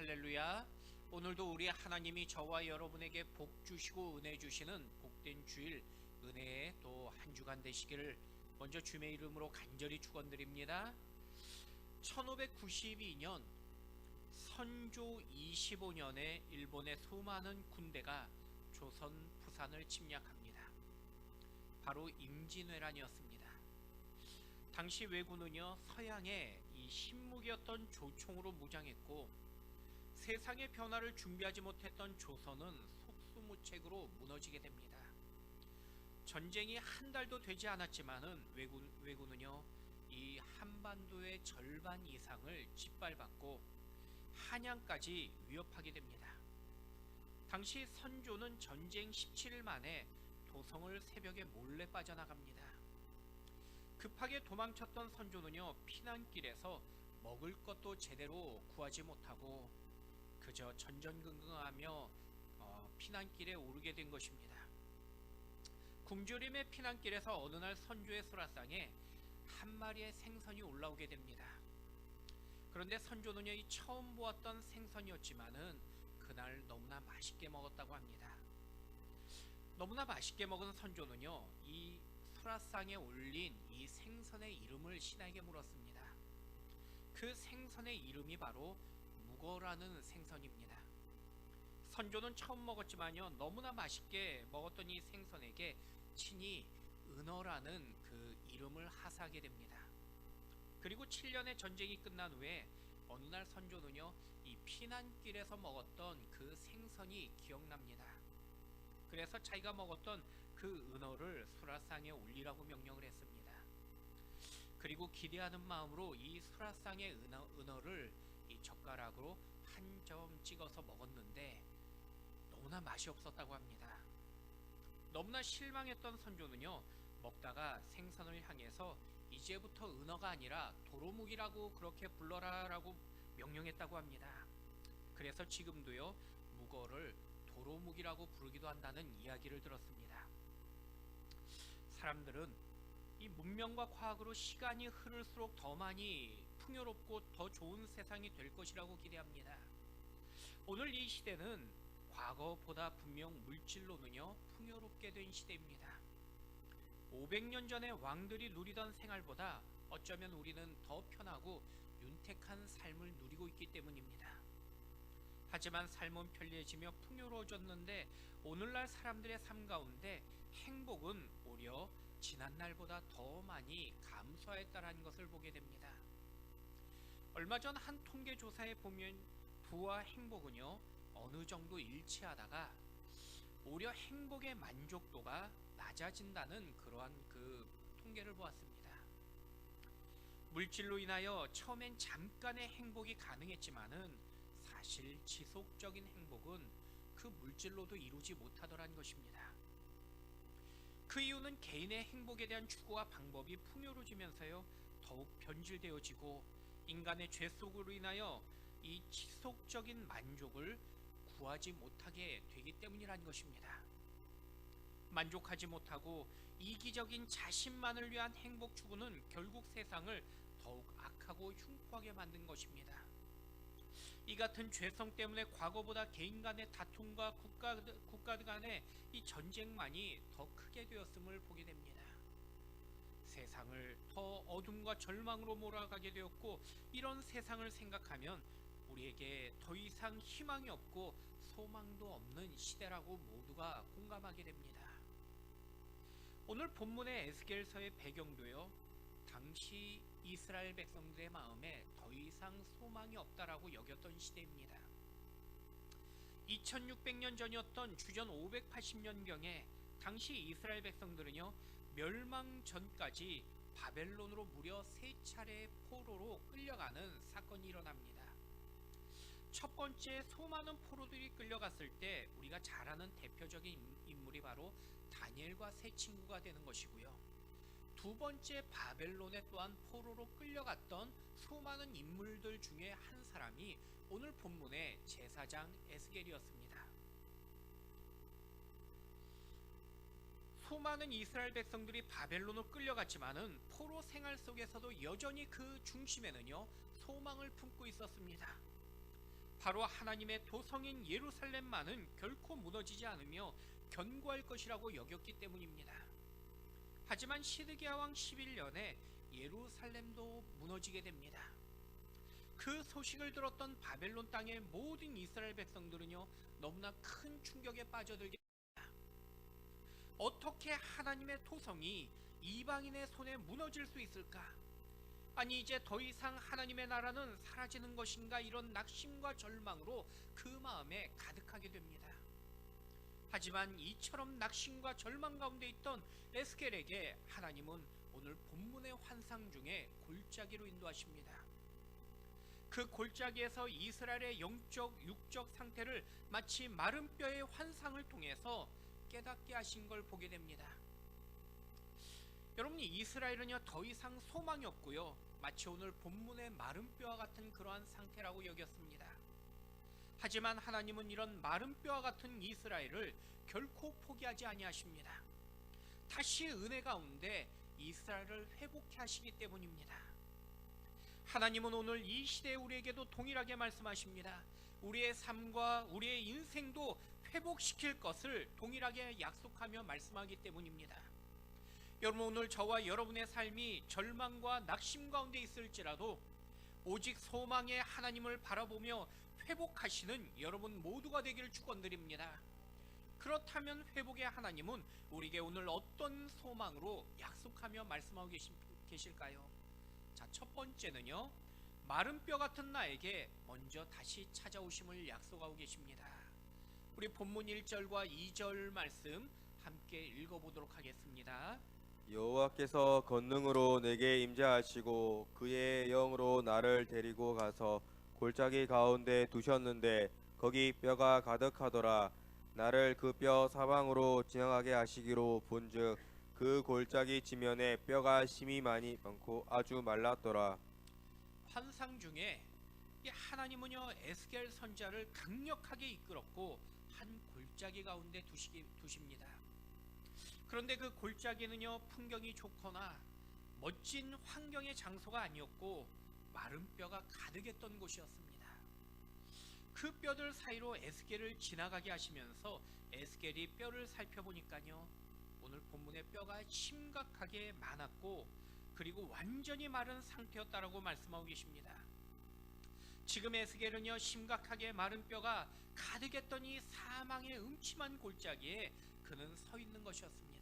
할렐루야. 오늘도 우리 하나님이 저와 여러분에게 복 주시고 은혜 주시는 복된 주일, 은혜의 또 한 주간 되시기를 먼저 주님의 이름으로 간절히 축원드립니다. 1592년 선조 25년에 일본의 수많은 군대가 조선 부산을 침략합니다. 바로 임진왜란이었습니다. 당시 왜군은요, 서양의 이 신무기였던 조총으로 무장했고, 세상의 변화를 준비하지 못했던 조선은 속수무책으로 무너지게 됩니다. 전쟁이 한 달도 되지 않았지만은 왜군은요, 이 한반도의 절반 이상을 짓밟았고 한양까지 위협하게 됩니다. 당시 선조는 전쟁 17일 만에 도성을 새벽에 몰래 빠져나갑니다. 급하게 도망쳤던 선조는요, 피난길에서 먹을 것도 제대로 구하지 못하고 그저 전전긍긍하며 피난길에 오르게 된 것입니다. 굶주림의 피난길에서 어느 날 선조의 수라상에 한 마리의 생선이 올라오게 됩니다. 그런데 선조는요, 이 처음 보았던 생선이었지만은 그날 너무나 맛있게 먹었다고 합니다. 너무나 맛있게 먹은 선조는요, 이 수라상에 올린 이 생선의 이름을 신하에게 물었습니다. 그 생선의 이름이 바로 묵어라는 생선입니다. 선조는 처음 먹었지만요, 너무나 맛있게 먹었던 이 생선에게 친히 은어라는 그 이름을 하사하게 됩니다. 그리고 7년의 전쟁이 끝난 후에 어느 날 선조는요, 이 피난길에서 먹었던 그 생선이 기억납니다. 그래서 자기가 먹었던 그 은어를 수라상에 올리라고 명령을 했습니다. 그리고 기대하는 마음으로 이 수라상의 은어를 이 젓가락으로 한 점 찍어서 먹었는데 너무나 맛이 없었다고 합니다. 너무나 실망했던 선조는요, 먹다가 생선을 향해서 이제부터 은어가 아니라 도로묵이라고 그렇게 불러라 라고 명령했다고 합니다. 그래서 지금도요, 묵어를 도로묵이라고 부르기도 한다는 이야기를 들었습니다. 사람들은 이 문명과 과학으로 시간이 흐를수록 더 많이 풍요롭고 더 좋은 세상이 될 것이라고 기대합니다. 오늘 이 시대는 과거보다 분명 물질로는요, 풍요롭게 된 시대입니다. 500년 전에 왕들이 누리던 생활보다 어쩌면 우리는 더 편하고 윤택한 삶을 누리고 있기 때문입니다. 하지만 삶은 편리해지며 풍요로워졌는데 오늘날 사람들의 삶 가운데 행복은 오히려 지난날보다 더 많이 감소했다는 것을 보게 됩니다. 얼마 전 한 통계조사에 보면 부와 행복은요, 어느 정도 일치하다가 오히려 행복의 만족도가 낮아진다는 그러한 그 통계를 보았습니다. 물질로 인하여 처음엔 잠깐의 행복이 가능했지만은 사실 지속적인 행복은 그 물질로도 이루지 못하더란 것입니다. 그 이유는 개인의 행복에 대한 추구와 방법이 풍요로워지면서요, 더욱 변질되어지고 인간의 죄 속으로 인하여 이 지속적인 만족을 구하지 못하게 되기 때문이라는 것입니다. 만족하지 못하고 이기적인 자신만을 위한 행복 추구는 결국 세상을 더욱 악하고 흉포하게 만든 것입니다. 이 같은 죄성 때문에 과거보다 개인 간의 다툼과 국가 간의 이 전쟁만이 더 크게 되었음을 보게 됩니다. 세상을 더 어둠과 절망으로 몰아가게 되었고, 이런 세상을 생각하면 우리에게 더 이상 희망이 없고 소망도 없는 시대라고 모두가 공감하게 됩니다. 오늘 본문의 에스겔서의 배경도요, 당시 이스라엘 백성들의 마음에 더 이상 소망이 없다라고 여겼던 시대입니다. 2600년 전이었던 주전 580년경에 당시 이스라엘 백성들은요, 멸망 전까지 바벨론으로 무려 3차례 포로로 끌려가는 사건이 일어납니다. 첫 번째, 수많은 포로들이 끌려갔을 때 우리가 잘 아는 대표적인 인물이 바로 다니엘과 세 친구가 되는 것이고요. 두 번째, 바벨론에 또한 포로로 끌려갔던 수많은 인물들 중에 한 사람이 오늘 본문의 제사장 에스겔이었습니다. 수많은 이스라엘 백성들이 바벨론으로 끌려갔지만은 포로 생활 속에서도 여전히 그 중심에는요, 소망을 품고 있었습니다. 바로 하나님의 도성인 예루살렘만은 결코 무너지지 않으며 견고할 것이라고 여겼기 때문입니다. 하지만 시드기야 왕 11년에 예루살렘도 무너지게 됩니다. 그 소식을 들었던 바벨론 땅의 모든 이스라엘 백성들은요, 너무나 큰 충격에 빠져들게 됩니다. 어떻게 하나님의 토성이 이방인의 손에 무너질 수 있을까? 아니, 이제 더 이상 하나님의 나라는 사라지는 것인가? 이런 낙심과 절망으로 그 마음에 가득하게 됩니다. 하지만 이처럼 낙심과 절망 가운데 있던 에스겔에게 하나님은 오늘 본문의 환상 중에 골짜기로 인도하십니다. 그 골짜기에서 이스라엘의 영적, 육적 상태를 마치 마른 뼈의 환상을 통해서 깨닫게 하신 걸 보게 됩니다. 여러분, 이스라엘은요 더 이상 소망이 없고요, 마치 오늘 본문의 마른 뼈와 같은 그러한 상태라고 여겼습니다. 하지만 하나님은 이런 마른 뼈와 같은 이스라엘을 결코 포기하지 아니하십니다. 다시 은혜 가운데 이스라엘을 회복케 하시기 때문입니다. 하나님은 오늘 이 시대에 우리에게도 동일하게 말씀하십니다. 우리의 삶과 우리의 인생도 회복시킬 것을 동일하게 약속하며 말씀하기 때문입니다. 여러분, 오늘 저와 여러분의 삶이 절망과 낙심 가운데 있을지라도 오직 소망의 하나님을 바라보며 회복하시는 여러분 모두가 되기를 축원드립니다. 그렇다면 회복의 하나님은 우리에게 오늘 어떤 소망으로 약속하며 말씀하고 계실까요? 자, 첫 번째는요, 마른 뼈 같은 나에게 먼저 다시 찾아오심을 약속하고 계십니다. 우리 본문 1절과 2절 말씀 함께 읽어보도록 하겠습니다. 여호와께서 권능으로 내게 임재하시고 그의 영으로 나를 데리고 가서 골짜기 가운데 두셨는데 거기 뼈가 가득하더라. 나를 그 뼈 사방으로 지나가게 하시기로 본즉 그 골짜기 지면에 뼈가 심이 많이 많고 아주 말랐더라. 환상 중에 하나님은요 에스겔 선지자를 강력하게 이끌었고 한 골짜기 가운데 두십니다. 그런데 그 골짜기는요 풍경이 좋거나 멋진 환경의 장소가 아니었고 마른 뼈가 가득했던 곳이었습니다. 그 뼈들 사이로 에스겔을 지나가게 하시면서 에스겔이 뼈를 살펴보니까요, 오늘 본문의 뼈가 심각하게 많았고 그리고 완전히 마른 상태였다라고 말씀하고 계십니다. 지금 에스겔은요 심각하게 마른 뼈가 가득했던 이 사망의 음침한 골짜기에 그는 서 있는 것이었습니다.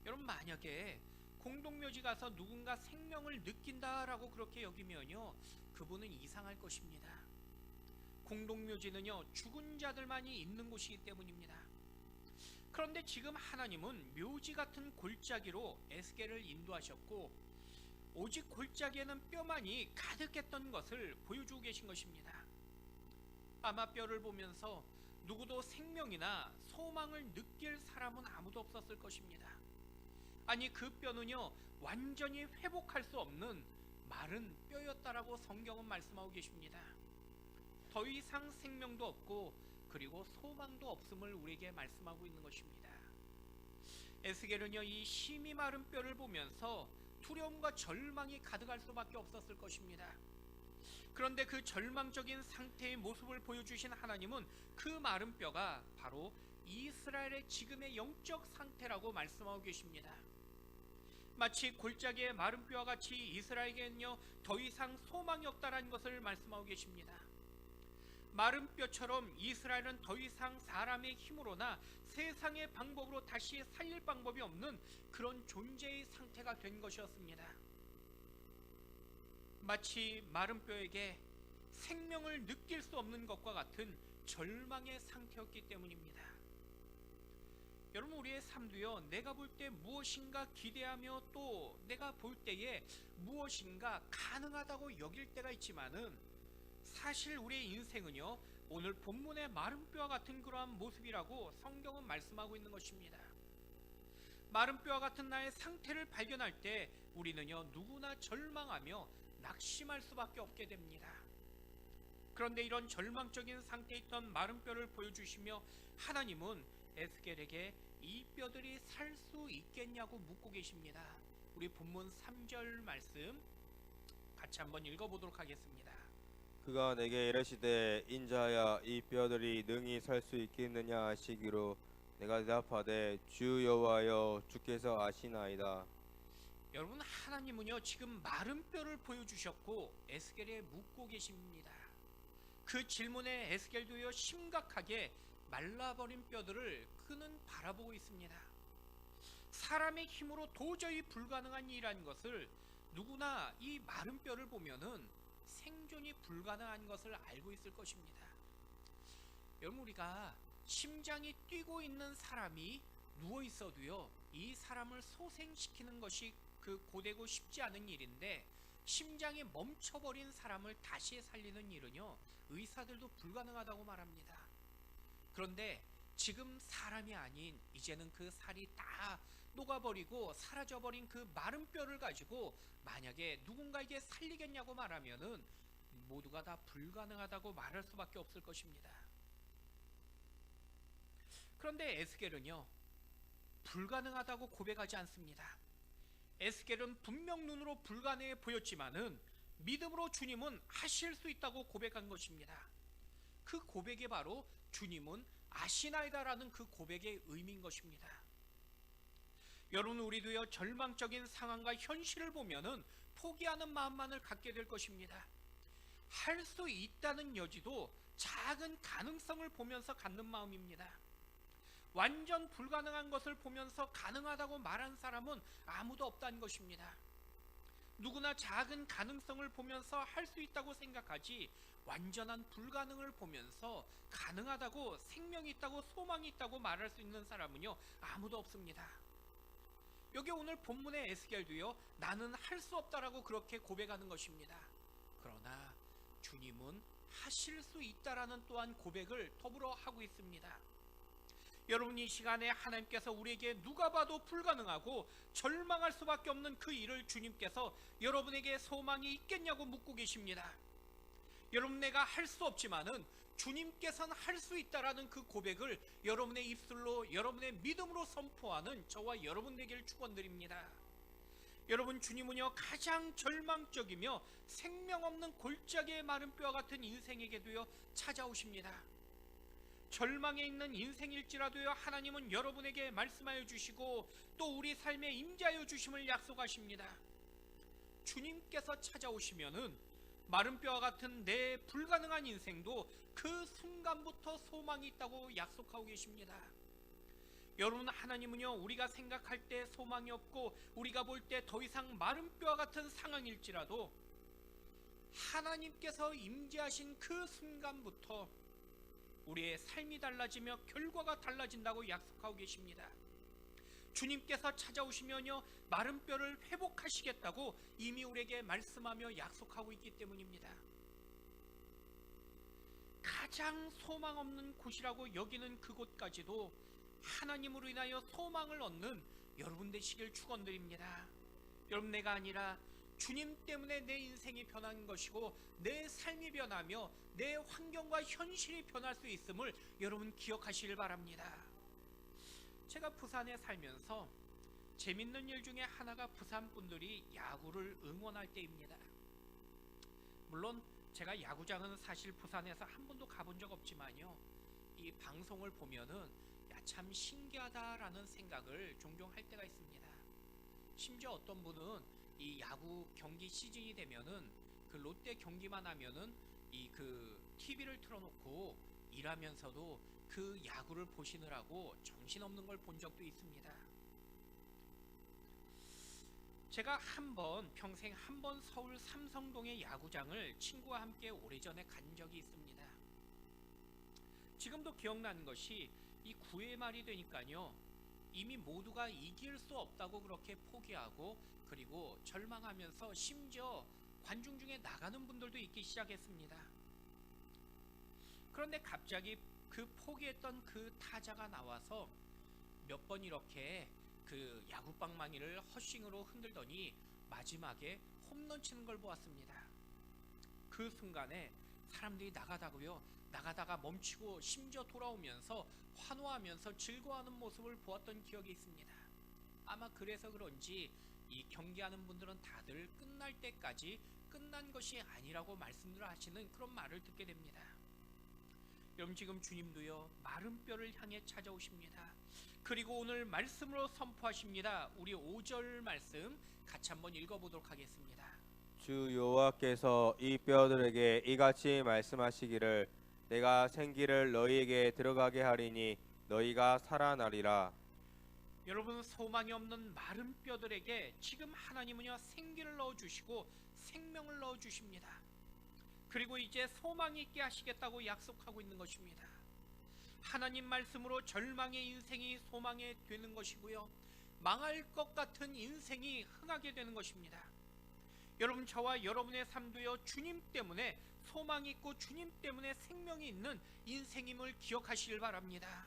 여러분, 만약에 공동묘지 가서 누군가 생명을 느낀다라고 그렇게 여기면요, 그분은 이상할 것입니다. 공동묘지는요 죽은 자들만이 있는 곳이기 때문입니다. 그런데 지금 하나님은 묘지 같은 골짜기로 에스겔을 인도하셨고 오직 골짜기에는 뼈만이 가득했던 것을 보여주고 계신 것입니다. 아마 뼈를 보면서 누구도 생명이나 소망을 느낄 사람은 아무도 없었을 것입니다. 아니, 그 뼈는요 완전히 회복할 수 없는 마른 뼈였다라고 성경은 말씀하고 계십니다. 더 이상 생명도 없고 그리고 소망도 없음을 우리에게 말씀하고 있는 것입니다. 에스겔은요 이 심이 마른 뼈를 보면서 두려움과 절망이 가득할 수밖에 없었을 것입니다. 그런데 그 절망적인 상태의 모습을 보여주신 하나님은 그 마른 뼈가 바로 이스라엘의 지금의 영적 상태라고 말씀하고 계십니다. 마치 골짜기의 마른 뼈와 같이 이스라엘에게는요 더 이상 소망이 없다라는 것을 말씀하고 계십니다. 마른 뼈처럼 이스라엘은 더 이상 사람의 힘으로나 세상의 방법으로 다시 살릴 방법이 없는 그런 존재의 상태가 된 것이었습니다. 마치 마른 뼈에게 생명을 느낄 수 없는 것과 같은 절망의 상태였기 때문입니다. 여러분, 우리의 삶도요 내가 볼 때 무엇인가 기대하며 또 내가 볼 때에 무엇인가 가능하다고 여길 때가 있지만은 사실 우리의 인생은요 오늘 본문의 마른 뼈와 같은 그러한 모습이라고 성경은 말씀하고 있는 것입니다. 마른 뼈와 같은 나의 상태를 발견할 때 우리는요 누구나 절망하며 낙심할 수밖에 없게 됩니다. 그런데 이런 절망적인 상태에 있던 마른 뼈를 보여주시며 하나님은 에스겔에게 이 뼈들이 살 수 있겠냐고 묻고 계십니다. 우리 본문 3절 말씀 같이 한번 읽어보도록 하겠습니다. 그가 내게 이르시되 인자야 이 뼈들이 능히 살 수 있겠느냐 하시기로 내가 대답하되 주 여호와여 주께서 아시나이다. 여러분, 하나님은요 지금 마른 뼈를 보여주셨고 에스겔에 묻고 계십니다. 그 질문에 에스겔도요 심각하게 말라버린 뼈들을 그는 바라보고 있습니다. 사람의 힘으로 도저히 불가능한 일이라는 것을 누구나 이 마른 뼈를 보면은 생존이 불가능한 것을 알고 있을 것입니다. 여러분, 우리가 심장이 뛰고 있는 사람이 누워 있어도요 이 사람을 소생시키는 것이 그 고되고 쉽지 않은 일인데, 심장이 멈춰버린 사람을 다시 살리는 일은요 의사들도 불가능하다고 말합니다. 그런데 지금 사람이 아닌 이제는 그 살이 다 녹아버리고 사라져버린 그 마른 뼈를 가지고 만약에 누군가에게 살리겠냐고 말하면은 모두가 다 불가능하다고 말할 수밖에 없을 것입니다. 그런데 에스겔은요 불가능하다고 고백하지 않습니다. 에스겔은 분명 눈으로 불가능해 보였지만은 믿음으로 주님은 하실 수 있다고 고백한 것입니다. 그 고백이 바로 주님은 아시나이다라는 그 고백의 의미인 것입니다. 여러분, 우리도요 절망적인 상황과 현실을 보면은 포기하는 마음만을 갖게 될 것입니다. 할 수 있다는 여지도 작은 가능성을 보면서 갖는 마음입니다. 완전 불가능한 것을 보면서 가능하다고 말한 사람은 아무도 없다는 것입니다. 누구나 작은 가능성을 보면서 할 수 있다고 생각하지, 완전한 불가능을 보면서 가능하다고, 생명이 있다고, 소망이 있다고 말할 수 있는 사람은요 아무도 없습니다. 여기 오늘 본문의 에스겔도요 나는 할 수 없다라고 그렇게 고백하는 것입니다. 그러나 주님은 하실 수 있다라는 또한 고백을 더불어 하고 있습니다. 여러분, 이 시간에 하나님께서 우리에게 누가 봐도 불가능하고 절망할 수밖에 없는 그 일을 주님께서 여러분에게 소망이 있겠냐고 묻고 계십니다. 여러분, 내가 할 수 없지만은 주님께서는 할 수 있다라는 그 고백을 여러분의 입술로, 여러분의 믿음으로 선포하는 저와 여러분 되기를 축원드립니다. 여러분, 주님은요 가장 절망적이며 생명 없는 골짜기의 마른 뼈 같은 인생에게도요 찾아오십니다. 절망에 있는 인생일지라도요 하나님은 여러분에게 말씀하여 주시고 또 우리 삶에 임재하여 주심을 약속하십니다. 주님께서 찾아오시면은 마른 뼈와 같은 내 불가능한 인생도 그 순간부터 소망이 있다고 약속하고 계십니다. 여러분, 하나님은요 우리가 생각할 때 소망이 없고 우리가 볼 때 더 이상 마른 뼈와 같은 상황일지라도 하나님께서 임재하신 그 순간부터 우리의 삶이 달라지며 결과가 달라진다고 약속하고 계십니다. 주님께서 찾아오시면요 마른 뼈를 회복하시겠다고 이미 우리에게 말씀하며 약속하고 있기 때문입니다. 가장 소망 없는 곳이라고 여기는 그곳까지도 하나님으로 인하여 소망을 얻는 여러분 되시길 축원드립니다. 여러분, 내가 아니라 주님 때문에 내 인생이 변한 것이고 내 삶이 변하며 내 환경과 현실이 변할 수 있음을 여러분 기억하시길 바랍니다. 제가 부산에 살면서 재밌는 일 중에 하나가 부산 분들이 야구를 응원할 때입니다. 물론 제가 야구장은 사실 부산에서 한 번도 가본 적 없지만요 이 방송을 보면은 야, 참 신기하다라는 생각을 종종 할 때가 있습니다. 심지어 어떤 분은 이 야구 경기 시즌이 되면은 그 롯데 경기만 하면은 이 그 TV를 틀어놓고 일하면서도 그 야구를 보시느라고 정신없는 걸 본 적도 있습니다. 제가 평생 한 번 서울 삼성동의 야구장을 친구와 함께 오래전에 간 적이 있습니다. 지금도 기억나는 것이 이 9회 말이 되니까요 이미 모두가 이길 수 없다고 그렇게 포기하고 그리고 절망하면서 심지어 관중 중에 나가는 분들도 있기 시작했습니다. 그런데 갑자기 그 포기했던 그 타자가 나와서 몇 번 이렇게 그 야구방망이를 헛스윙으로 흔들더니 마지막에 홈런 치는 걸 보았습니다. 그 순간에 사람들이 나가다가 멈추고 심지어 돌아오면서 환호하면서 즐거워하는 모습을 보았던 기억이 있습니다. 아마 그래서 그런지 이 경계하는 분들은 다들 끝날 때까지 끝난 것이 아니라고 말씀을 하시는 그런 말을 듣게 됩니다. 여러분, 지금 주님도요 마른 뼈를 향해 찾아오십니다. 그리고 오늘 말씀으로 선포하십니다. 우리 5절 말씀 같이 한번 읽어보도록 하겠습니다. 주 여호와께서 이 뼈들에게 이같이 말씀하시기를 내가 생기를 너희에게 들어가게 하리니 너희가 살아나리라. 여러분, 소망이 없는 마른 뼈들에게 지금 하나님은요 생기를 넣어주시고 생명을 넣어주십니다. 그리고 이제 소망이 있게 하시겠다고 약속하고 있는 것입니다. 하나님 말씀으로 절망의 인생이 소망이 되는 것이고요, 망할 것 같은 인생이 흥하게 되는 것입니다. 여러분, 저와 여러분의 삶도요 주님 때문에 소망이 있고 주님 때문에 생명이 있는 인생임을 기억하시길 바랍니다.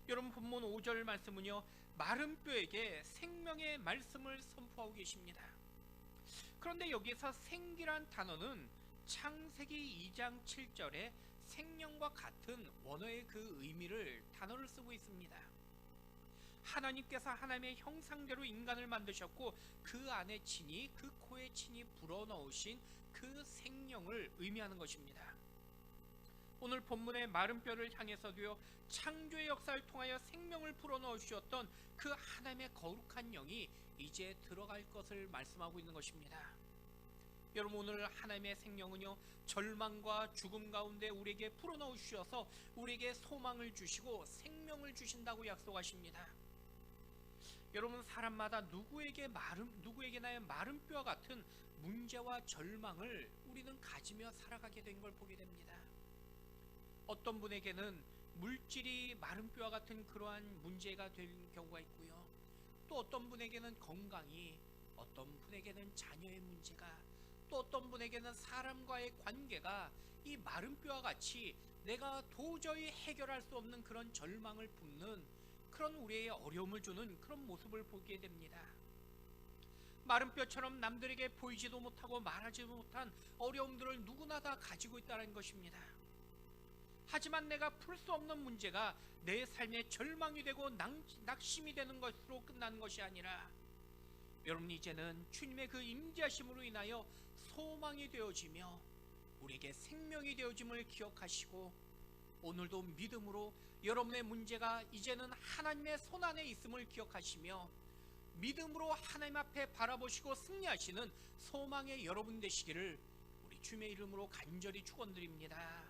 여러분, 본문 5절 말씀은요 마른 뼈에게 생명의 말씀을 선포하고 계십니다. 그런데 여기서 생기란 단어는 창세기 2장 7절에 생명과 같은 원어의 그 의미를 단어를 쓰고 있습니다. 하나님께서 하나님의 형상대로 인간을 만드셨고 그 안에 친히, 그 코에 친히 불어넣으신 그 생명을 의미하는 것입니다. 오늘 본문의 마른 뼈를 향해서도요 창조의 역사를 통하여 생명을 불어넣어 주셨던 그 하나님의 거룩한 영이 이제 들어갈 것을 말씀하고 있는 것입니다. 여러분, 오늘 하나님의 생명은요 절망과 죽음 가운데 우리에게 불어넣어 주셔서 우리에게 소망을 주시고 생명을 주신다고 약속하십니다. 여러분, 사람마다 누구에게나의 마른 뼈 같은 문제와 절망을 우리는 가지며 살아가게 된 걸 보게 됩니다. 어떤 분에게는 물질이 마른 뼈와 같은 그러한 문제가 될 경우가 있고요, 또 어떤 분에게는 건강이, 어떤 분에게는 자녀의 문제가, 또 어떤 분에게는 사람과의 관계가 이 마른 뼈와 같이 내가 도저히 해결할 수 없는 그런 절망을 뿜는 그런 우리의 어려움을 주는 그런 모습을 보게 됩니다. 마른 뼈처럼 남들에게 보이지도 못하고 말하지도 못한 어려움들을 누구나 다 가지고 있다는 것입니다. 하지만 내가 풀 수 없는 문제가 내 삶의 절망이 되고 낙심이 되는 것으로 끝나는 것이 아니라, 여러분, 이제는 주님의 그 임재하심으로 인하여 소망이 되어지며 우리에게 생명이 되어짐을 기억하시고, 오늘도 믿음으로 여러분의 문제가 이제는 하나님의 손안에 있음을 기억하시며 믿음으로 하나님 앞에 바라보시고 승리하시는 소망의 여러분 되시기를 우리 주님의 이름으로 간절히 축원드립니다.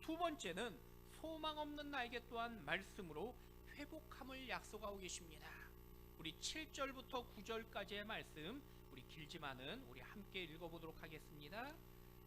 두 번째는 소망 없는 나에게 또한 말씀으로 회복함을 약속하고 계십니다. 우리 7절부터 9절까지의 말씀, 우리 길지만은 우리 함께 읽어보도록 하겠습니다.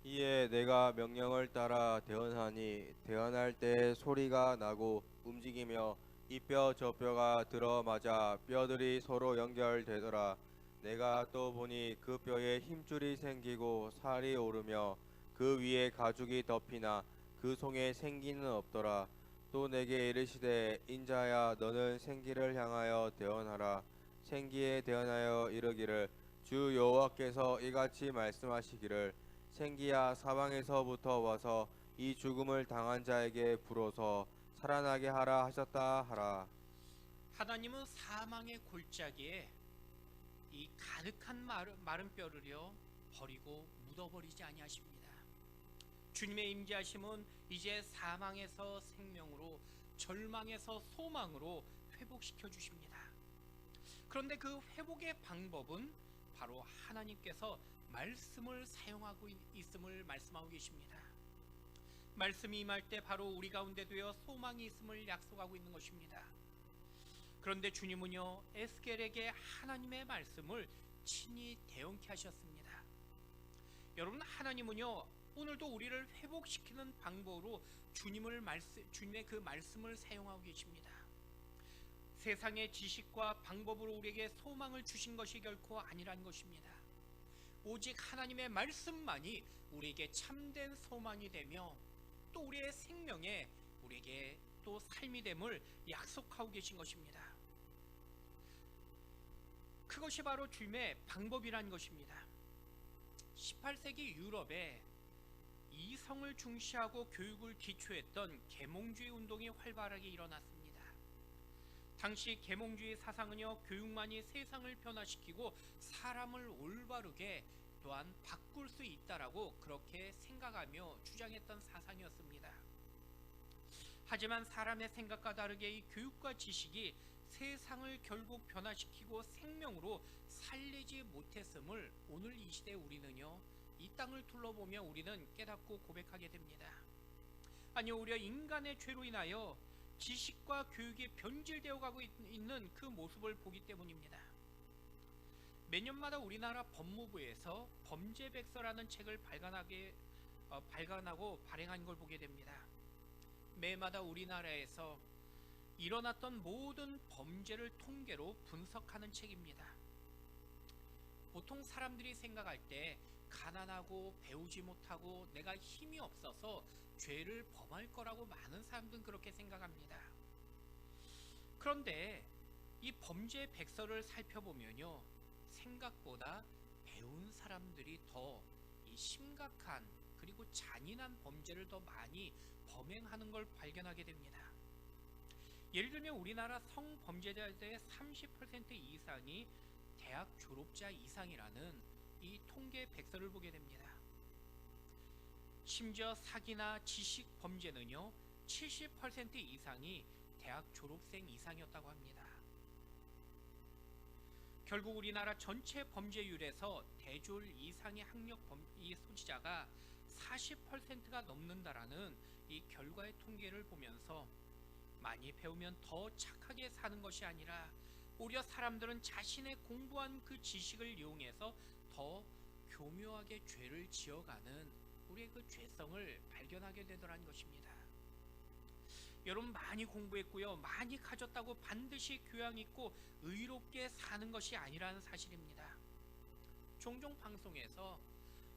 이에 내가 명령을 따라 대언하니 대언할 때 소리가 나고 움직이며 이 뼈 저 뼈가 들어맞아 뼈들이 서로 연결되더라. 내가 또 보니 그 뼈에 힘줄이 생기고 살이 오르며 그 위에 가죽이 덮이나 그 송에 생기는 없더라. 또 내게 이르시되 인자야 너는 생기를 향하여 대언하라. 생기에 대언하여 이르기를 주 여호와께서 이같이 말씀하시기를 생기야 사방에서부터 와서 이 죽음을 당한 자에게 불어서 살아나게 하라 하셨다 하라. 하나님은 사망의 골짜기에 이 가득한 마른 뼈를요 버리고 묻어버리지 아니하십니다. 주님의 임재하심은 이제 사망에서 생명으로, 절망에서 소망으로 회복시켜 주십니다. 그런데 그 회복의 방법은 바로 하나님께서 말씀을 사용하고 있음을 말씀하고 계십니다. 말씀이 임할 때 바로 우리 가운데 되어 소망이 있음을 약속하고 있는 것입니다. 그런데 주님은요 에스겔에게 하나님의 말씀을 친히 대언케 하셨습니다. 여러분, 하나님은요 오늘도 우리를 회복시키는 방법으로 주님의 그 말씀을 사용하고 계십니다. 세상의 지식과 방법으로 우리에게 소망을 주신 것이 결코 아니란 것입니다. 오직 하나님의 말씀만이 우리에게 참된 소망이 되며 또 우리의 생명에, 우리에게 또 삶이 됨을 약속하고 계신 것입니다. 그것이 바로 주님의 방법이란 것입니다. 18세기 유럽에 이성을 중시하고 교육을 기초했던 계몽주의 운동이 활발하게 일어났습니다. 당시 계몽주의 사상은요, 교육만이 세상을 변화시키고 사람을 올바르게 또한 바꿀 수 있다라고 그렇게 생각하며 주장했던 사상이었습니다. 하지만 사람의 생각과 다르게 이 교육과 지식이 세상을 결국 변화시키고 생명으로 살리지 못했음을 오늘 이 시대 우리는요, 이 땅을 둘러보며 우리는 깨닫고 고백하게 됩니다. 아니, 오히려 인간의 죄로 인하여 지식과 교육이 변질되어 가고 있는 그 모습을 보기 때문입니다. 매년마다 우리나라 법무부에서 범죄백서라는 책을 발간하고 발행한 걸 보게 됩니다. 매마다 우리나라에서 일어났던 모든 범죄를 통계로 분석하는 책입니다. 보통 사람들이 생각할 때 가난하고 배우지 못하고 내가 힘이 없어서 죄를 범할 거라고 많은 사람들은 그렇게 생각합니다. 그런데 이 범죄 백서를 살펴보면요, 생각보다 배운 사람들이 더 이 심각한 그리고 잔인한 범죄를 더 많이 범행하는 걸 발견하게 됩니다. 예를 들면 우리나라 성범죄자의 30% 이상이 대학 졸업자 이상이라는 이 통계 백서를 보게 됩니다. 심지어 사기나 지식 범죄는요, 70% 이상이 대학 졸업생 이상이었다고 합니다. 결국 우리나라 전체 범죄율에서 대졸 이상의 학력 이 소지자가 40%가 넘는다라는 이 결과의 통계를 보면서 많이 배우면 더 착하게 사는 것이 아니라 오히려 사람들은 자신의 공부한 그 지식을 이용해서 더 교묘하게 죄를 지어가는 우리의 그 죄성을 발견하게 되더라는 것입니다. 여러분, 많이 공부했고요, 많이 가졌다고 반드시 교양 있고 의롭게 사는 것이 아니라는 사실입니다. 종종 방송에서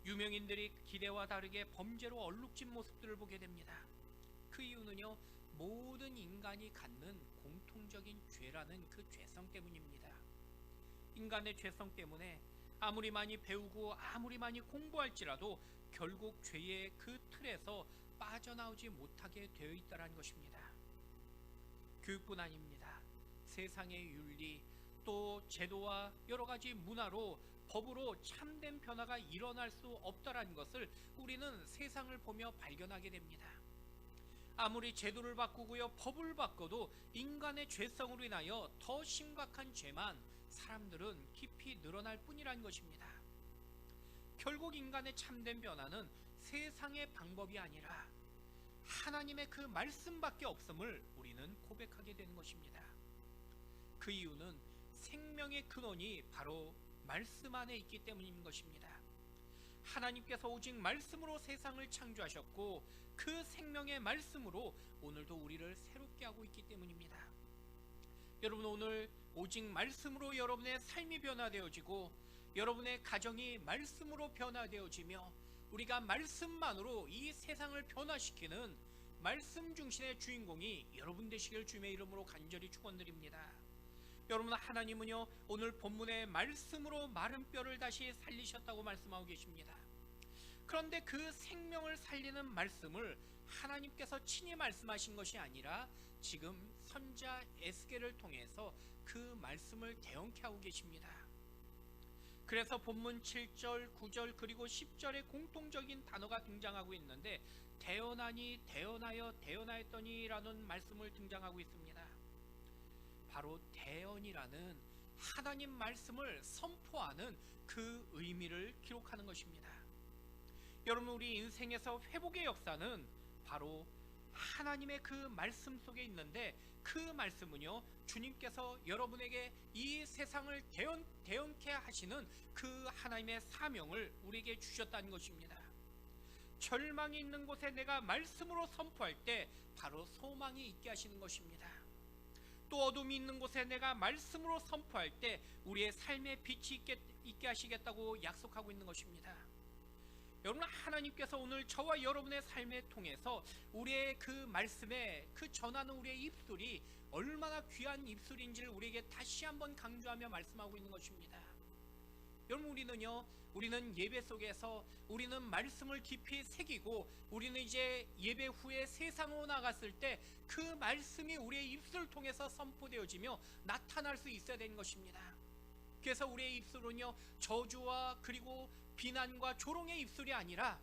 유명인들이 기대와 다르게 범죄로 얼룩진 모습들을 보게 됩니다. 그 이유는요, 모든 인간이 갖는 공통적인 죄라는 그 죄성 때문입니다. 인간의 죄성 때문에 아무리 많이 배우고 아무리 많이 공부할지라도 결국 죄의 그 틀에서 빠져나오지 못하게 되어 있다는 것입니다. 교육뿐 아닙니다. 세상의 윤리 또 제도와 여러 가지 문화로 법으로 참된 변화가 일어날 수 없다는 것을 우리는 세상을 보며 발견하게 됩니다. 아무리 제도를 바꾸고요, 법을 바꿔도 인간의 죄성으로 인하여 더 심각한 죄만 사람들은 깊이 늘어날 뿐이라는 것입니다. 결국 인간의 참된 변화는 세상의 방법이 아니라 하나님의 그 말씀밖에 없음을 우리는 고백하게 되는 것입니다. 그 이유는 생명의 근원이 바로 말씀 안에 있기 때문인 것입니다. 하나님께서 오직 말씀으로 세상을 창조하셨고 그 생명의 말씀으로 오늘도 우리를 새롭게 하고 있기 때문입니다. 여러분, 오늘 오직 말씀으로 여러분의 삶이 변화되어지고 여러분의 가정이 말씀으로 변화되어지며 우리가 말씀만으로 이 세상을 변화시키는 말씀 중심의 주인공이 여러분 되시길 주님의 이름으로 간절히 축원드립니다. 여러분, 하나님은요, 오늘 본문의 말씀으로 마른 뼈를 다시 살리셨다고 말씀하고 계십니다. 그런데 그 생명을 살리는 말씀을 하나님께서 친히 말씀하신 것이 아니라 지금 선자 에스겔을 통해서 그 말씀을 대언케 하고 계십니다. 그래서 본문 7절, 9절 그리고 10절에 공통적인 단어가 등장하고 있는데 대언하니, 대언하여, 대언하였더니 라는 말씀을 등장하고 있습니다. 바로 대언이라는 하나님 말씀을 선포하는 그 의미를 기록하는 것입니다. 여러분, 우리 인생에서 회복의 역사는 바로 하나님의 그 말씀 속에 있는데 그 말씀은요, 주님께서 여러분에게 이 세상을 대언케 하시는 그 하나님의 사명을 우리에게 주셨다는 것입니다. 절망이 있는 곳에 내가 말씀으로 선포할 때 바로 소망이 있게 하시는 것입니다. 또 어둠이 있는 곳에 내가 말씀으로 선포할 때 우리의 삶에 빛이 있게 하시겠다고 약속하고 있는 것입니다. 여러분, 하나님께서 오늘 저와 여러분의 삶에 통해서 우리의 그 말씀에 그 전하는 우리의 입술이 얼마나 귀한 입술인지를 우리에게 다시 한번 강조하며 말씀하고 있는 것입니다. 여러분, 우리는요, 우리는 예배 속에서 우리는 말씀을 깊이 새기고 우리는 이제 예배 후에 세상으로 나갔을 때 그 말씀이 우리의 입술을 통해서 선포되어지며 나타날 수 있어야 되는 것입니다. 그래서 우리의 입술은요, 저주와 그리고 비난과 조롱의 입술이 아니라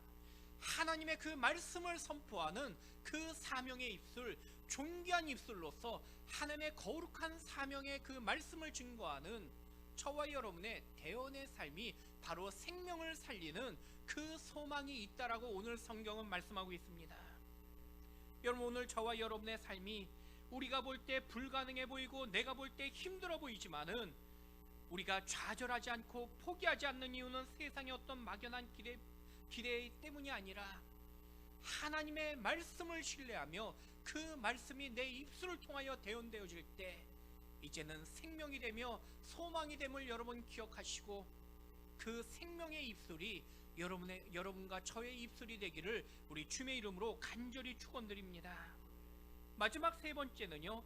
하나님의 그 말씀을 선포하는 그 사명의 입술, 존귀한 입술로서 하나님의 거룩한 사명의 그 말씀을 증거하는 저와 여러분의 대언의 삶이 바로 생명을 살리는 그 소망이 있다라고 오늘 성경은 말씀하고 있습니다. 여러분, 오늘 저와 여러분의 삶이 우리가 볼 때 불가능해 보이고 내가 볼 때 힘들어 보이지만은 우리가 좌절하지 않고 포기하지 않는 이유는 세상의 어떤 막연한 기대 때문이 아니라 하나님의 말씀을 신뢰하며 그 말씀이 내 입술을 통하여 대언되어질 때 이제는 생명이 되며 소망이 됨을 여러분 기억하시고 그 생명의 입술이 여러분과 저의 입술이 되기를 우리 주님의 이름으로 간절히 축원드립니다. 마지막 세 번째는요,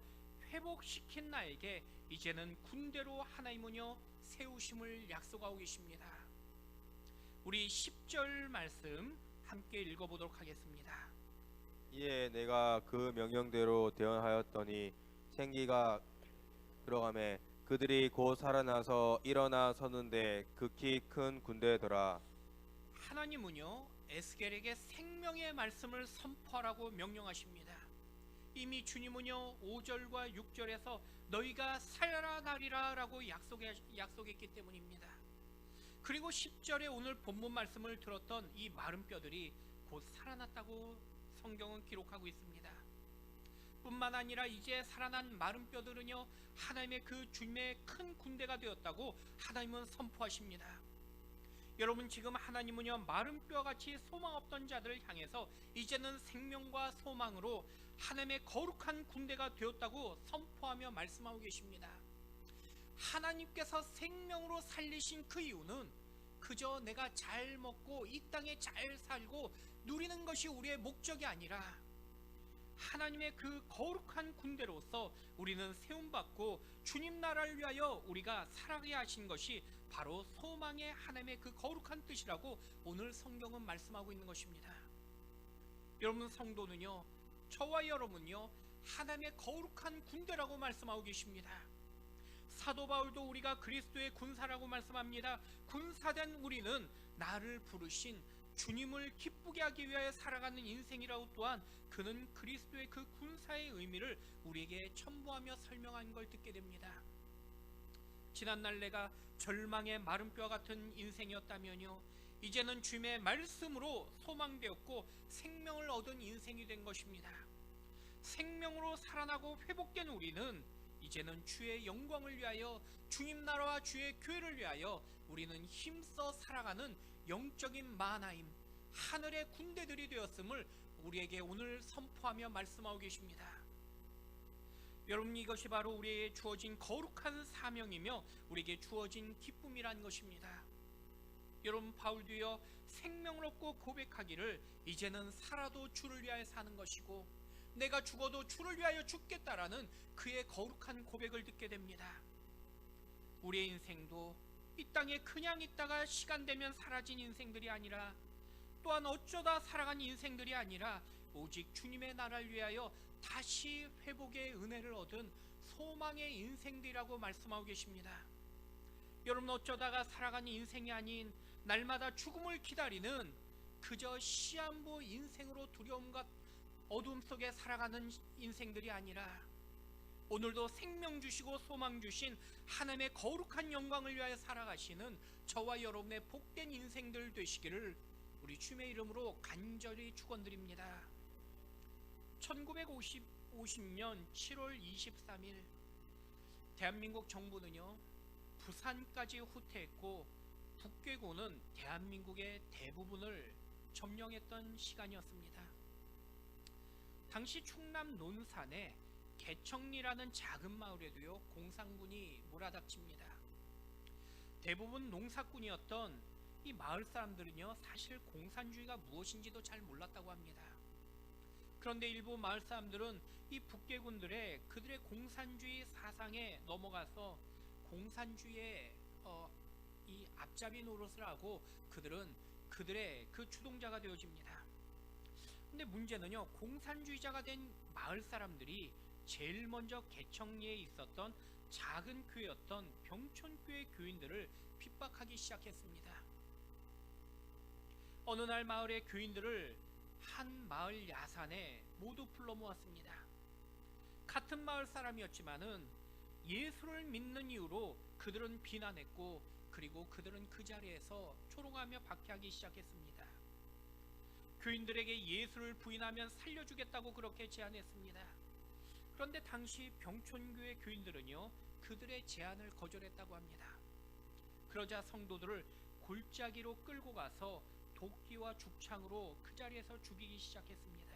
회복시킨 나에게 이제는 군대로 하나님은요 세우심을 약속하고 계십니다. 우리 10절 말씀 함께 읽어보도록 하겠습니다. 이에 내가 그 명령대로 대언하였더니 생기가 들어가매 그들이 곧 살아나서 일어나 서는데 극히 큰 군대더라. 하나님은요 에스겔에게 생명의 말씀을 선포하라고 명령하십니다. 이미 주님은요 5절과 6절에서 너희가 살아나리라 라고 약속했기 때문입니다. 그리고 10절에 오늘 본문 말씀을 들었던 이 마른 뼈들이 곧 살아났다고 성경은 기록하고 있습니다. 뿐만 아니라 이제 살아난 마른 뼈들은요 하나님의 그 주님의 큰 군대가 되었다고 하나님은 선포하십니다. 여러분, 지금 하나님은요 마른 뼈같이 소망 없던 자들을 향해서 이제는 생명과 소망으로 하나님의 거룩한 군대가 되었다고 선포하며 말씀하고 계십니다. 하나님께서 생명으로 살리신 그 이유는 그저 내가 잘 먹고 이 땅에 잘 살고 누리는 것이 우리의 목적이 아니라 하나님의 그 거룩한 군대로서 우리는 세움받고 주님 나라를 위하여 우리가 살아가게 하신 것이 바로 소망의 하나님의 그 거룩한 뜻이라고 오늘 성경은 말씀하고 있는 것입니다. 여러분, 성도는요 저와 여러분요 하나님의 거룩한 군대라고 말씀하고 계십니다. 사도 바울도 우리가 그리스도의 군사라고 말씀합니다. 군사된 우리는 나를 부르신 주님을 기쁘게 하기 위하여 살아가는 인생이라고 또한 그는 그리스도의 그 군사의 의미를 우리에게 첨부하며 설명한 걸 듣게 됩니다. 지난날 내가 절망의 마른 뼈 같은 인생이었다면요 이제는 주님의 말씀으로 소망되었고 생명을 얻은 인생이 된 것입니다. 생명으로 살아나고 회복된 우리는 이제는 주의 영광을 위하여 주님 나라와 주의 교회를 위하여 우리는 힘써 살아가는 영적인 만화임 하늘의 군대들이 되었음을 우리에게 오늘 선포하며 말씀하고 계십니다. 여러분, 이것이 바로 우리에게 주어진 거룩한 사명이며 우리에게 주어진 기쁨이란 것입니다. 여러분, 바울도요 생명을 얻고 고백하기를 이제는 살아도 주를 위하여 사는 것이고 내가 죽어도 주를 위하여 죽겠다라는 그의 거룩한 고백을 듣게 됩니다. 우리의 인생도 이 땅에 그냥 있다가 시간 되면 사라진 인생들이 아니라 또한 어쩌다 살아간 인생들이 아니라 오직 주님의 나라를 위하여 다시 회복의 은혜를 얻은 소망의 인생들이라고 말씀하고 계십니다. 여러분, 어쩌다가 살아간 인생이 아닌 날마다 죽음을 기다리는 그저 시한부 인생으로 두려움과 어둠 속에 살아가는 인생들이 아니라 오늘도 생명 주시고 소망 주신 하나님의 거룩한 영광을 위하여 살아가시는 저와 여러분의 복된 인생들 되시기를 우리 주님의 이름으로 간절히 축원드립니다. 1950년 7월 23일 대한민국 정부는요 부산까지 후퇴했고 북괴고는 대한민국의 대부분을 점령했던 시간이었습니다. 당시 충남 논산에 개청리라는 작은 마을에도요 공산군이 몰아닥칩니다. 대부분 농사꾼이었던 이 마을 사람들은요 사실 공산주의가 무엇인지도 잘 몰랐다고 합니다. 그런데 일부 마을 사람들은 이 북괴군들의 그들의 공산주의 사상에 넘어가서 공산주의에 이 앞잡이 노릇을 하고 그들은 그들의 그 주동자가 되어집니다. 근데 문제는요, 공산주의자가 된 마을 사람들이 제일 먼저 개척리에 있었던 작은 교회였던 병촌교회 교인들을 핍박하기 시작했습니다. 어느 날 마을의 교인들을 한 마을 야산에 모두 불러 모았습니다. 같은 마을 사람이었지만은 예수를 믿는 이유로 그들은 비난했고, 그리고 그들은 그 자리에서 조롱하며 박해하기 시작했습니다. 교인들에게 예수를 부인하면 살려주겠다고 그렇게 제안했습니다. 그런데 당시 병촌교회 교인들은요, 그들의 제안을 거절했다고 합니다. 그러자 성도들을 골짜기로 끌고 가서 도끼와 죽창으로 그 자리에서 죽이기 시작했습니다.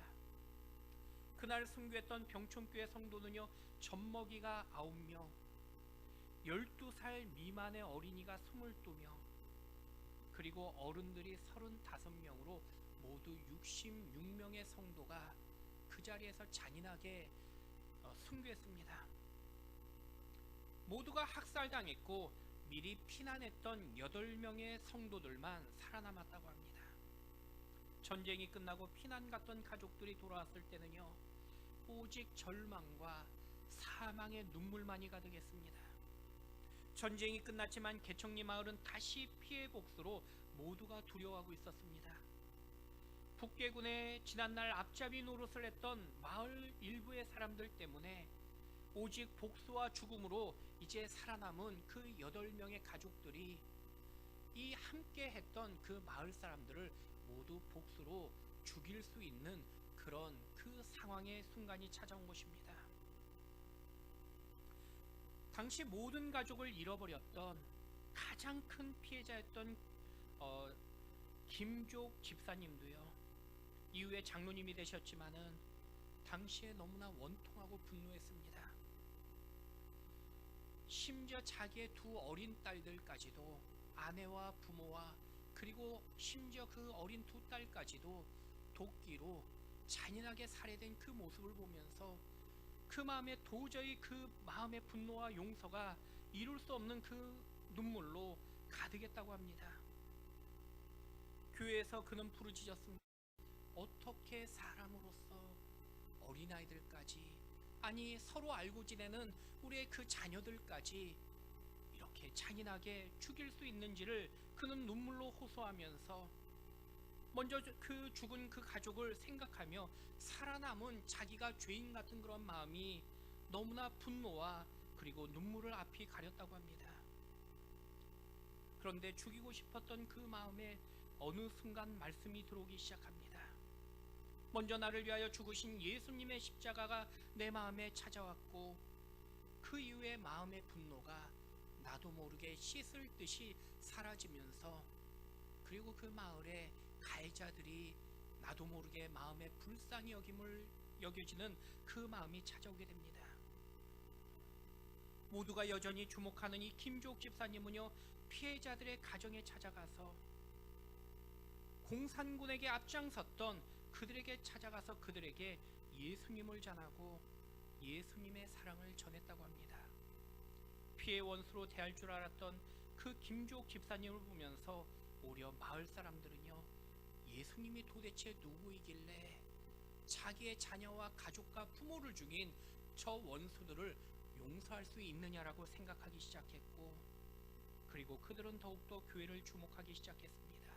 그날 순교했던 병촌교회 성도는요, 젖먹이가 9명, 12살 미만의 어린이가 22명, 그리고 어른들이 35명으로 모두 66명의 성도가 그 자리에서 잔인하게 순교했습니다. 모두가 학살당했고 미리 피난했던 8명의 성도들만 살아남았다고 합니다. 전쟁이 끝나고 피난 갔던 가족들이 돌아왔을 때는요, 오직 절망과 사망의 눈물만이 가득했습니다. 전쟁이 끝났지만 개척리 마을은 다시 피해 복수로 모두가 두려워하고 있었습니다. 북괴군의 지난날 앞잡이 노릇을 했던 마을 일부의 사람들 때문에 오직 복수와 죽음으로 이제 살아남은 그 8명의 가족들이 이 함께 했던 그 마을 사람들을 모두 복수로 죽일 수 있는 그런 그 상황의 순간이 찾아온 것입니다. 당시 모든 가족을 잃어버렸던 가장 큰 피해자였던 김족 집사님도요, 이후에 장로님이 되셨지만은 당시에 너무나 원통하고 분노했습니다. 심지어 자기의 2 어린 딸들까지도, 아내와 부모와 그리고 심지어 그 어린 2 딸까지도 도끼로 잔인하게 살해된 그 모습을 보면서 그 마음에 도저히 그 마음의 분노와 용서가 이룰 수 없는 그 눈물로 가득했다고 합니다. 교회에서 그는 부르짖었습니다. 어떻게 사람으로서 어린아이들까지, 아니 서로 알고 지내는 우리의 그 자녀들까지 이렇게 잔인하게 죽일 수 있는지를 그는 눈물로 호소하면서 먼저 그 죽은 그 가족을 생각하며 살아남은 자기가 죄인 같은 그런 마음이 너무나 분노와 그리고 눈물을 앞이 가렸다고 합니다. 그런데 죽이고 싶었던 그 마음에 어느 순간 말씀이 들어오기 시작합니다. 먼저 나를 위하여 죽으신 예수님의 십자가가 내 마음에 찾아왔고, 그 이후에 마음의 분노가 나도 모르게 씻을 듯이 사라지면서, 그리고 그 마을에 가해자들이 나도 모르게 마음에 불쌍히 여겨지는 그 마음이 찾아오게 됩니다. 모두가 여전히 주목하는 이 김주옥 집사님은요, 피해자들의 가정에 찾아가서 공산군에게 앞장섰던 그들에게 찾아가서 그들에게 예수님을 전하고 예수님의 사랑을 전했다고 합니다. 피해 원수로 대할 줄 알았던 그 김주옥 집사님을 보면서 오히려 마을 사람들은요, 예수님이 도대체 누구이길래 자기의 자녀와 가족과 부모를 죽인 저 원수들을 용서할 수 있느냐라고 생각하기 시작했고, 그리고 그들은 더욱더 교회를 주목하기 시작했습니다.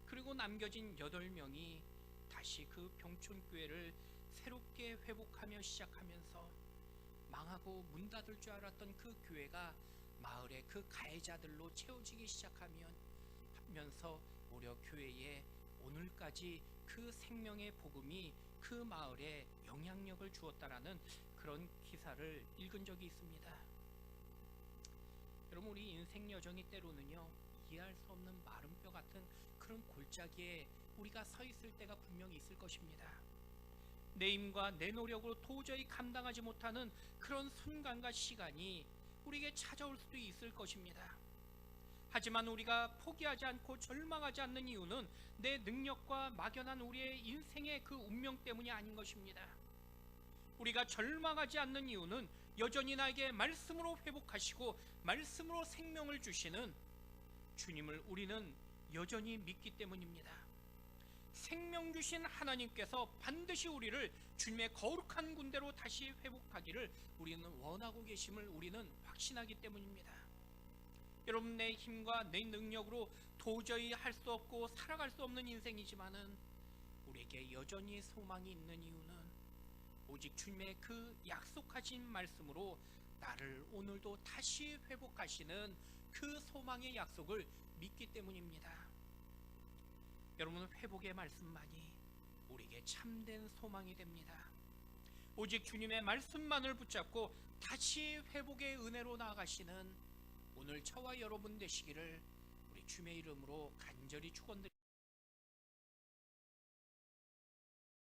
그리고 남겨진 8명이 다시 그 병촌교회를 새롭게 회복하며 시작하면서 망하고 문 닫을 줄 알았던 그 교회가 마을의 그 가해자들로 채워지기 시작하면서 오히려 교회에 오늘까지 그 생명의 복음이 그 마을에 영향력을 주었다라는 그런 기사를 읽은 적이 있습니다. 여러분, 우리 인생 여정이 때로는요, 이해할 수 없는 마른 뼈 같은 그런 골짜기에 우리가 서 있을 때가 분명히 있을 것입니다. 내 힘과 내 노력으로 도저히 감당하지 못하는 그런 순간과 시간이 우리에게 찾아올 수도 있을 것입니다. 하지만 우리가 포기하지 않고 절망하지 않는 이유는 내 능력과 막연한 우리의 인생의 그 운명 때문이 아닌 것입니다. 우리가 절망하지 않는 이유는 여전히 나에게 말씀으로 회복하시고 말씀으로 생명을 주시는 주님을 우리는 여전히 믿기 때문입니다. 생명 주신 하나님께서 반드시 우리를 주님의 거룩한 군대로 다시 회복하기를 우리는 원하고 계심을 우리는 확신하기 때문입니다. 여러분, 내 힘과 내 능력으로 도저히 할 수 없고 살아갈 수 없는 인생이지만은 우리에게 여전히 소망이 있는 이유는 오직 주님의 그 약속하신 말씀으로 나를 오늘도 다시 회복하시는 그 소망의 약속을 믿기 때문입니다. 여러분, 회복의 말씀만이 우리에게 참된 소망이 됩니다. 오직 주님의 말씀만을 붙잡고 다시 회복의 은혜로 나아가시는 오늘 저와 여러분 되시기를 우리 주님의 이름으로 간절히 축원드립니다.